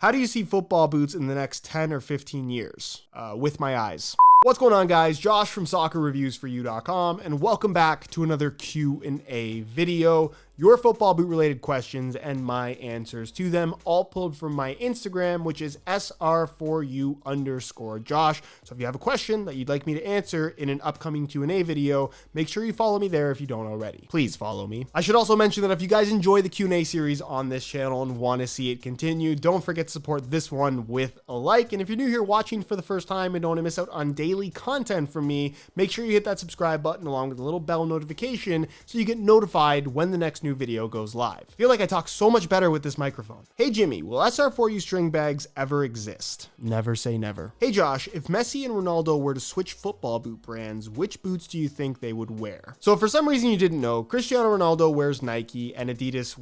How do you see football boots in the next 10 or 15 years? With my eyes. What's going on, guys? Josh from soccerreviewsforyou.com, and welcome back to another Q&A video. Your football boot related questions and my answers to them, all pulled from my Instagram, which is sr4u_Josh. So if you have a question that you'd like me to answer in an upcoming Q&A video, make sure you follow me there if you don't already. Please follow me. I should also mention that if you guys enjoy the Q&A series on this channel and want to see it continue, don't forget to support this one with a like. And if you're new here watching for the first time and don't want to miss out on daily content from me, make sure you hit that subscribe button along with the little bell notification so you get notified when the next new video goes live. I feel like I talk so much better with this microphone. Hey Jimmy, will SR4U string bags ever exist? Never say never. Hey Josh, if Messi and Ronaldo were to switch football boot brands, which boots do you think they would wear? So if for some reason you didn't know, Cristiano Ronaldo wears Nike and Messi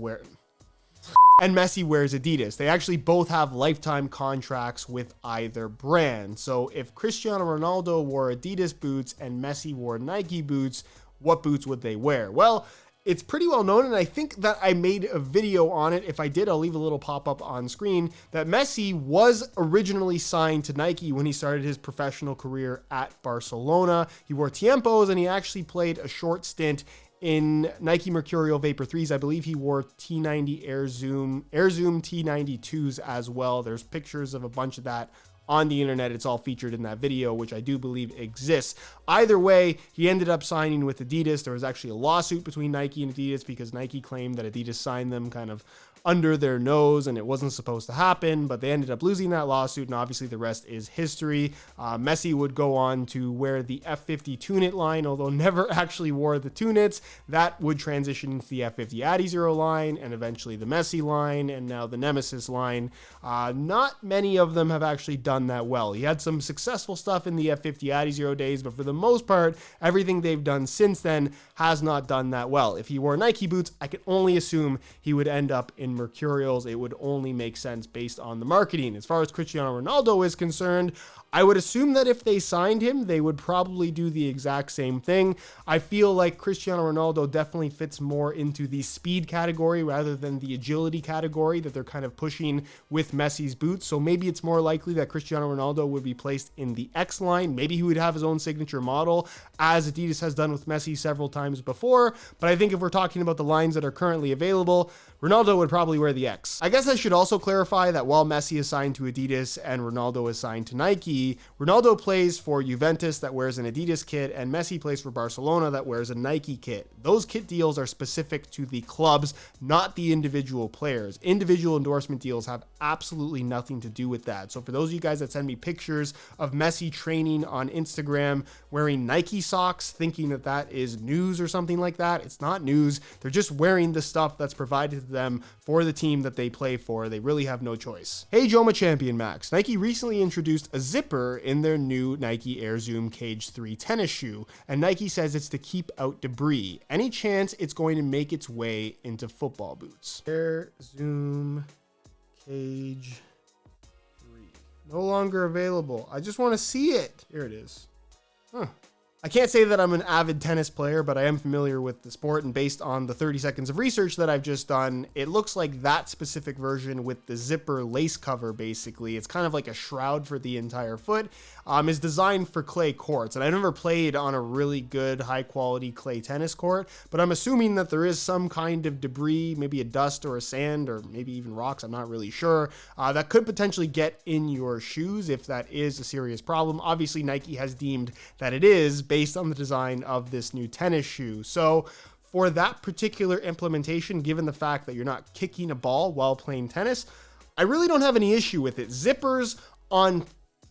wears Adidas. They actually both have lifetime contracts with either brand. So if Cristiano Ronaldo wore Adidas boots and Messi wore Nike boots, what boots would they wear? Well, it's pretty well known, and I think that I made a video on it. If I did, I'll leave a little pop-up on screen, that Messi was originally signed to Nike when he started his professional career at Barcelona. He wore Tiempos, and he actually played a short stint in Nike Mercurial Vapor 3s. I believe he wore T90 Air Zoom T92s as well. There's pictures of a bunch of that on the internet. It's all featured in that video, which I do believe exists. Either way, he ended up signing with Adidas. There was actually a lawsuit between Nike and Adidas because Nike claimed that Adidas signed them kind of under their nose and it wasn't supposed to happen, but they ended up losing that lawsuit, and obviously the rest is history. Messi would go on to wear the F50 Tunit line, although never actually wore the Tunits. That would transition into the F50 Adizero line and eventually the Messi line and now the Nemesis line. Not many of them have actually done that well. He had some successful stuff in the F50 Adizero days, but for the most part, everything they've done since then has not done that well. If he wore Nike boots, I can only assume he would end up in Mercurials. It would only make sense based on the marketing. As far as Cristiano Ronaldo is concerned, I would assume that if they signed him, they would probably do the exact same thing. I feel like Cristiano Ronaldo definitely fits more into the speed category rather than the agility category that they're kind of pushing with Messi's boots. So maybe it's more likely that Cristiano Ronaldo would be placed in the X line. Maybe he would have his own signature model, as Adidas has done with Messi several times before. But I think if we're talking about the lines that are currently available, Ronaldo would probably wear the X. I guess I should also clarify that while Messi is signed to Adidas and Ronaldo is signed to Nike, Ronaldo plays for Juventus that wears an Adidas kit, and Messi plays for Barcelona that wears a Nike kit. Those kit deals are specific to the clubs, not the individual players. Individual endorsement deals have absolutely nothing to do with that. So for those of you guys that send me pictures of Messi training on Instagram wearing Nike socks, thinking that that is news or something like that, it's not news. They're just wearing the stuff that's provided to them for the team that they play for. They really have no choice. Hey Joma Champion Max, Nike recently introduced a zipper in their new Nike Air Zoom Cage 3 tennis shoe, and Nike says it's to keep out debris. Any chance it's going to make its way into football boots? Air Zoom Cage 3. No longer available. I just want to see it. Here it is. Huh. I can't say that I'm an avid tennis player, but I am familiar with the sport, and based on the 30 seconds of research that I've just done, it looks like that specific version with the zipper lace cover, basically, it's kind of like a shroud for the entire foot, is designed for clay courts. And I've never played on a really good, high-quality clay tennis court, but I'm assuming that there is some kind of debris, maybe a dust or a sand, or maybe even rocks, I'm not really sure, that could potentially get in your shoes if that is a serious problem. Obviously, Nike has deemed that it is, based on the design of this new tennis shoe. So for that particular implementation, given the fact that you're not kicking a ball while playing tennis, I really don't have any issue with it. Zippers on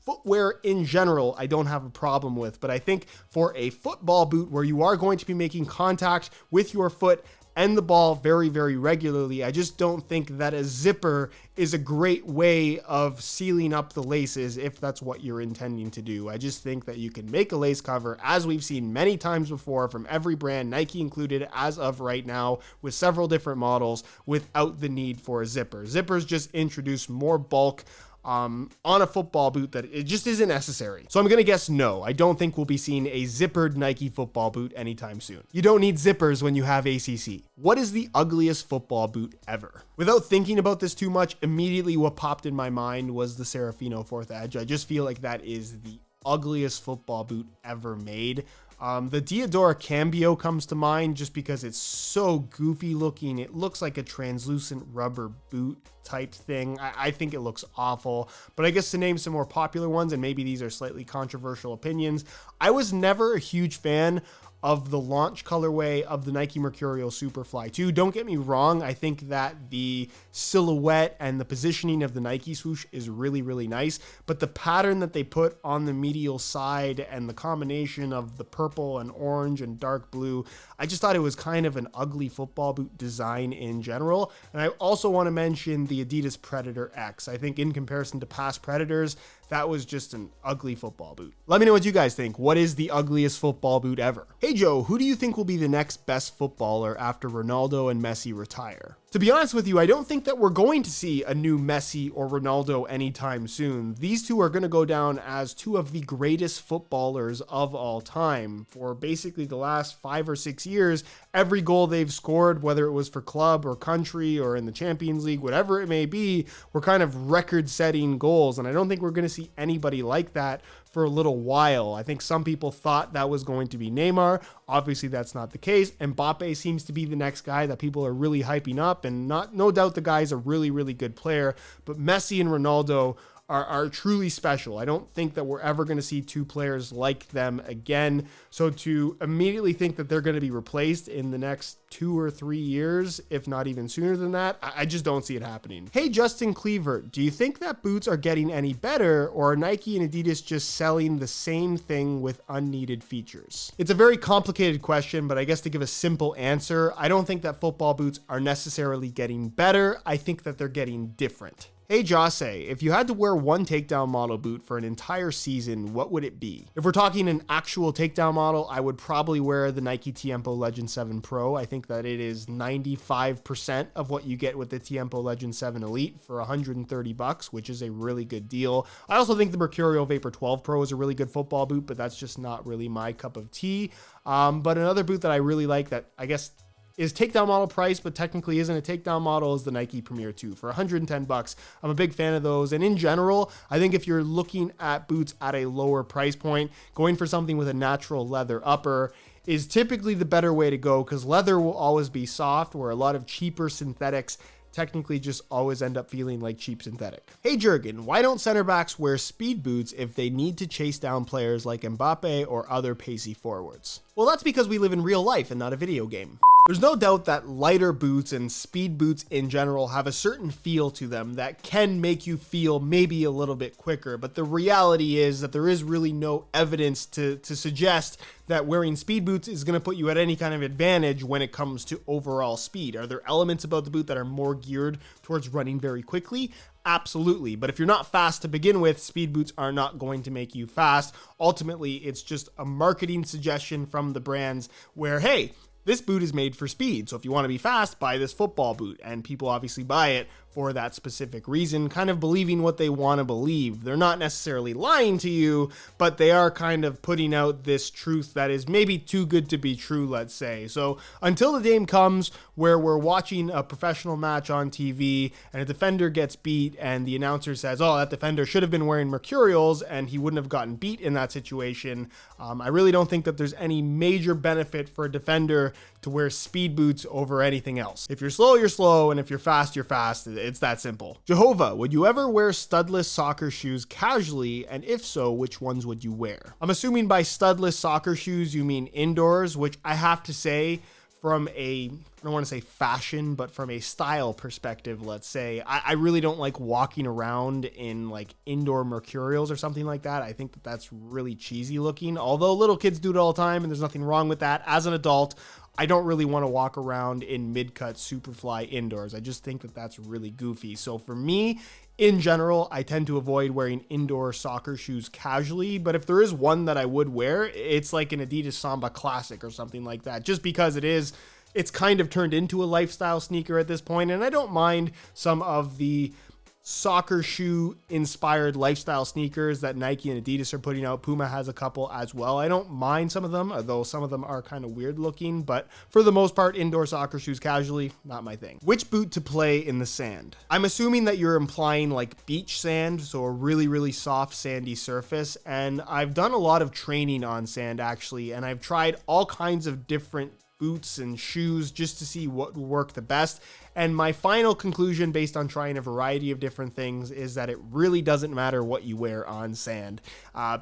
footwear in general, I don't have a problem with, but I think for a football boot where you are going to be making contact with your foot and the ball very, very regularly, I just don't think that a zipper is a great way of sealing up the laces if that's what you're intending to do. I just think that you can make a lace cover, as we've seen many times before from every brand, Nike included as of right now, with several different models, without the need for a zipper. Zippers just introduce more bulk on a football boot that it just isn't necessary. So I'm going to guess no. I don't think we'll be seeing a zippered Nike football boot anytime soon. You don't need zippers when you have ACC. What is the ugliest football boot ever? Without thinking about this too much, immediately what popped in my mind was the Serafino 4th Edge. I just feel like that is the ugliest football boot ever made. The Diodora Cambio comes to mind just because it's so goofy looking. It looks like a translucent rubber boot type thing. I think it looks awful, but I guess to name some more popular ones, and maybe these are slightly controversial opinions, I was never a huge fan of the launch colorway of the Nike Mercurial Superfly 2. Don't get me wrong, I think that the silhouette and the positioning of the Nike swoosh is really, really nice, but the pattern that they put on the medial side and the combination of the purple and orange and dark blue, I just thought it was kind of an ugly football boot design in general. And I also want to mention the Adidas Predator X. I think in comparison to past Predators, that was just an ugly football boot. Let me know what you guys think. What is the ugliest football boot ever? Hey Joe, who do you think will be the next best footballer after Ronaldo and Messi retire? To be honest with you, I don't think that we're going to see a new Messi or Ronaldo anytime soon. These two are going to go down as two of the greatest footballers of all time. For basically the last 5 or 6 years, every goal they've scored, whether it was for club or country or in the Champions League, whatever it may be, were kind of record-setting goals. And I don't think we're going to see anybody like that for a little while. I think some people thought that was going to be Neymar. Obviously, that's not the case. Mbappe seems to be the next guy that people are really hyping up, and no doubt the guy's a really, really good player. But Messi and Ronaldo are truly special. I don't think that we're ever going to see two players like them again. So to immediately think that they're going to be replaced in the next 2 or 3 years, if not even sooner than that, I just don't see it happening. Hey, Justin Cleaver, do you think that boots are getting any better, or are Nike and Adidas just selling the same thing with unneeded features? It's a very complicated question, but I guess to give a simple answer, I don't think that football boots are necessarily getting better. I think that they're getting different. Hey Jose, if you had to wear one takedown model boot for an entire season, what would it be? If we're talking an actual takedown model, I would probably wear the Nike Tiempo Legend 7 Pro. I think that it is 95% of what you get with the Tiempo Legend 7 Elite for $130, which is a really good deal. I also think the Mercurial Vapor 12 Pro is a really good football boot, but that's just not really my cup of tea. But another boot that I really like that I guess is takedown model price, but technically isn't a takedown model, is the Nike Premier 2 for $110. I'm a big fan of those. And in general, I think if you're looking at boots at a lower price point, going for something with a natural leather upper is typically the better way to go, because leather will always be soft, where a lot of cheaper synthetics technically just always end up feeling like cheap synthetic. Hey Jurgen, why don't center backs wear speed boots if they need to chase down players like Mbappe or other pacey forwards? Well, that's because we live in real life and not a video game. There's no doubt that lighter boots and speed boots in general have a certain feel to them that can make you feel maybe a little bit quicker, but the reality is that there is really no evidence to suggest that wearing speed boots is going to put you at any kind of advantage when it comes to overall speed. Are there elements about the boot that are more geared towards running very quickly? Absolutely. But if you're not fast to begin with, speed boots are not going to make you fast. Ultimately, it's just a marketing suggestion from the brands where, hey, this boot is made for speed. So if you want to be fast, buy this football boot. And people obviously buy it for that specific reason, kind of believing what they want to believe. They're not necessarily lying to you, but they are kind of putting out this truth that is maybe too good to be true, let's say. So until the day comes where we're watching a professional match on TV and a defender gets beat and the announcer says, oh, that defender should have been wearing Mercurials and he wouldn't have gotten beat in that situation, I really don't think that there's any major benefit for a defender to wear speed boots over anything else. If you're slow, you're slow, and if you're fast, you're fast. It's that simple. Jehovah, would you ever wear studless soccer shoes casually? And if so, which ones would you wear? I'm assuming by studless soccer shoes, you mean indoors, which I have to say, from a, I don't want to say fashion, but from a style perspective, let's say, I really don't like walking around in like indoor Mercurials or something like that. I think that that's really cheesy looking, although little kids do it all the time and there's nothing wrong with that. As an adult, I don't really want to walk around in mid-cut Superfly indoors. I just think that that's really goofy. So for me, in general, I tend to avoid wearing indoor soccer shoes casually, but if there is one that I would wear, it's like an Adidas Samba Classic or something like that, just because it's kind of turned into a lifestyle sneaker at this point, and I don't mind some of the soccer shoe inspired lifestyle sneakers that Nike and Adidas are putting out. Puma has a couple as well. I don't mind some of them, although some of them are kind of weird looking, but for the most part, indoor soccer shoes casually, not my thing. Which boot to play in the sand? I'm assuming that you're implying like beach sand, so a really, really soft sandy surface. And I've done a lot of training on sand actually, and I've tried all kinds of different boots and shoes just to see what will work the best. And my final conclusion, based on trying a variety of different things, is that it really doesn't matter what you wear on sand.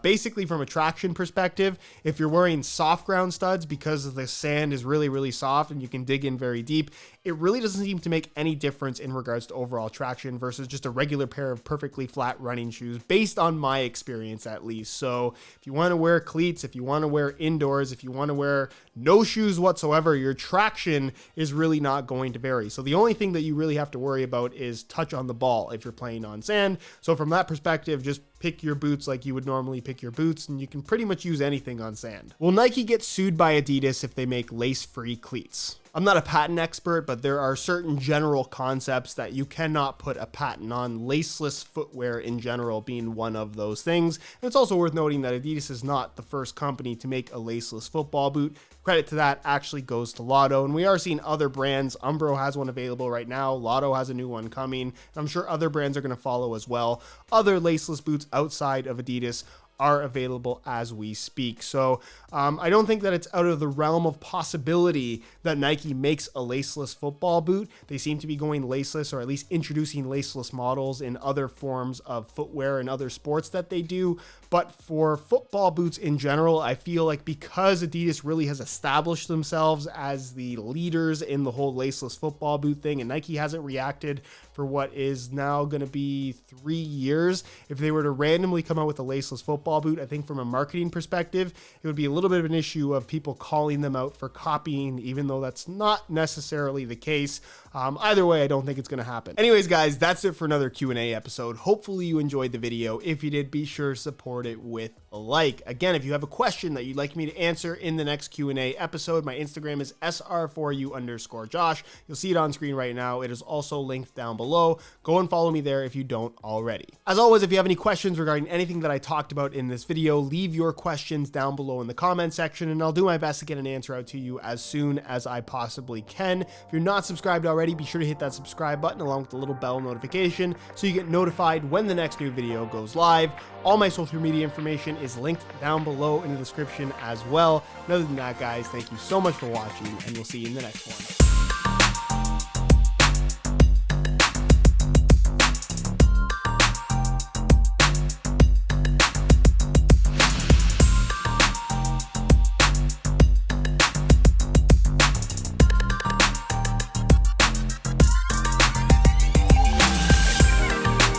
Basically, from a traction perspective, if you're wearing soft ground studs, because the sand is really, really soft and you can dig in very deep, it really doesn't seem to make any difference in regards to overall traction versus just a regular pair of perfectly flat running shoes, based on my experience at least. So if you want to wear cleats, if you want to wear indoors, if you want to wear no shoes whatsoever, your traction is really not going to vary. So the only thing that you really have to worry about is touch on the ball if you're playing on sand. So from that perspective, just pick your boots like you would normally pick your boots, and you can pretty much use anything on sand. Will Nike get sued by Adidas if they make lace-free cleats? I'm not a patent expert, but there are certain general concepts that you cannot put a patent on, laceless footwear in general being one of those things. And it's also worth noting that Adidas is not the first company to make a laceless football boot. Credit to that actually goes to Lotto, and we are seeing other brands. Umbro has one available right now. Lotto has a new one coming, and I'm sure other brands are going to follow as well. Other laceless boots outside of Adidas are available as we speak. So I don't think that it's out of the realm of possibility that Nike makes a laceless football boot. They seem to be going laceless, or at least introducing laceless models in other forms of footwear and other sports that they do. But for football boots in general, I feel like because Adidas really has established themselves as the leaders in the whole laceless football boot thing, and Nike hasn't reacted for what is now going to be 3 years. If they were to randomly come out with a laceless football boot, I think from a marketing perspective, it would be a little bit of an issue of people calling them out for copying, even though that's not necessarily the case. Either way, I don't think it's going to happen. Anyways, guys, that's it for another Q&A episode. Hopefully you enjoyed the video. If you did, be sure to support it with a like. Again, if you have a question that you'd like me to answer in the next Q&A episode, my Instagram is sr4u_Josh. You'll see it on screen right now. It is also linked down below. Go and follow me there if you don't already. As always, if you have any questions regarding anything that I talked about in this video, leave your questions down below in the comment section, and I'll do my best to get an answer out to you as soon as I possibly can. If you're not subscribed already, be sure to hit that subscribe button along with the little bell notification so you get notified when the next new video goes live. All my social media information is linked down below in the description as well. And other than that, guys, thank you so much for watching, and we'll see you in the next one.